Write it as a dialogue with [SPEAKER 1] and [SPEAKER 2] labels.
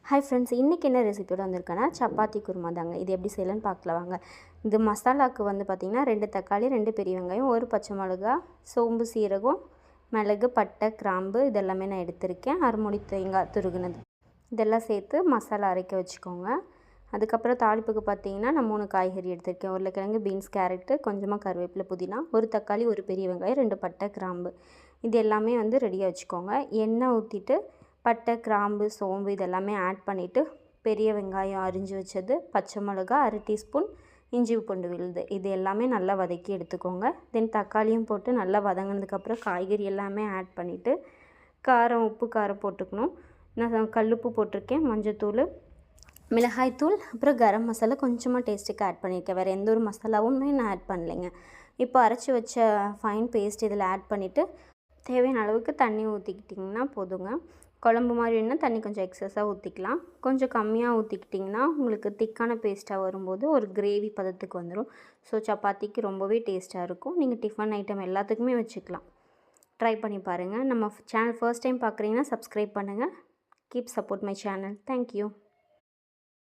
[SPEAKER 1] Hi friends, இன்றைக்கி என்ன ரெசிபியோடு வந்திருக்கேன்னா சப்பாத்தி குருமா தாங்க. இது எப்படி செய்யலான்னு பார்க்கலாம் வாங்க. இது மசாலாவுக்கு வந்து பார்த்திங்கன்னா 2 தக்காளி, 2 பெரிய வெங்காயம், 1 பச்சை மிளகா, சோம்பு, சீரகம், மிளகு, பட்டை, கிராம்பு இதெல்லாமே நான் எடுத்திருக்கேன். அரைமுடி தேங்காய் துருகுனது இதெல்லாம் சேர்த்து மசாலா அரைக்க வச்சுக்கோங்க. அதுக்கப்புறம் தாளிப்புக்கு பார்த்திங்கன்னா நான் 3 காய்கறி எடுத்திருக்கேன். உருளைக்கிழங்கு, பீன்ஸ், கேரட்டு, கொஞ்சமாக கருவேப்பிலை, புதினா, 1 தக்காளி, 1 பெரிய வெங்காயம், 2 பட்டை, கிராம்பு இது எல்லாமே வந்து ரெடியாக வச்சுக்கோங்க. எண்ணெய் ஊற்றிட்டு பட்டை, கிராம்பு, சோம்பு இதெல்லாமே ஆட் பண்ணிவிட்டு பெரிய வெங்காயம் அரிஞ்சு வச்சது, பச்சை மிளகா, அரை டீஸ்பூன் இஞ்சி பூண்டு விழுது இது எல்லாமே நல்லா வதக்கி எடுத்துக்கோங்க. தென் தக்காளியும் போட்டு நல்லா வதங்கினதுக்கப்புறம் காய்கறி எல்லாமே ஆட் பண்ணிவிட்டு காரம், உப்பு, காரம் போட்டுக்கணும். நான் கல்லுப்பு போட்டிருக்கேன், மஞ்சத்தூள், மிளகாய்த்தூள், அப்புறம் கரம் மசாலா கொஞ்சமாக டேஸ்ட்டுக்கு ஆட் பண்ணியிருக்கேன். வேறு எந்த ஒரு மசாலாவுமே நான் ஆட் பண்ணலைங்க. இப்போ அரைச்சி வச்ச ஃபைன் பேஸ்ட் இதில் ஆட் பண்ணிவிட்டு தேவையான அளவுக்கு தண்ணி ஊற்றிக்கிட்டிங்கன்னா போதுங்க. குழம்பு மாதிரி வேணுன்னா தண்ணி கொஞ்சம் எக்ஸஸாக ஊற்றிக்கலாம். கொஞ்சம் கம்மியாக ஊற்றிக்கிட்டிங்கன்னா உங்களுக்கு திக்கான பேஸ்ட்டாக வரும்போது ஒரு கிரேவி பதத்துக்கு வந்துடும். ஸோ சப்பாத்திக்கு ரொம்பவே டேஸ்ட்டாக இருக்கும். நீங்கள் டிஃபன் ஐட்டம் எல்லாத்துக்குமே வச்சுக்கலாம். ட்ரை பண்ணி பாருங்கள். நம்ம சேனல் ஃபர்ஸ்ட் டைம் பார்க்குறீங்கன்னா சப்ஸ்கிரைப் பண்ணுங்கள். Keep support my channel. Thank you.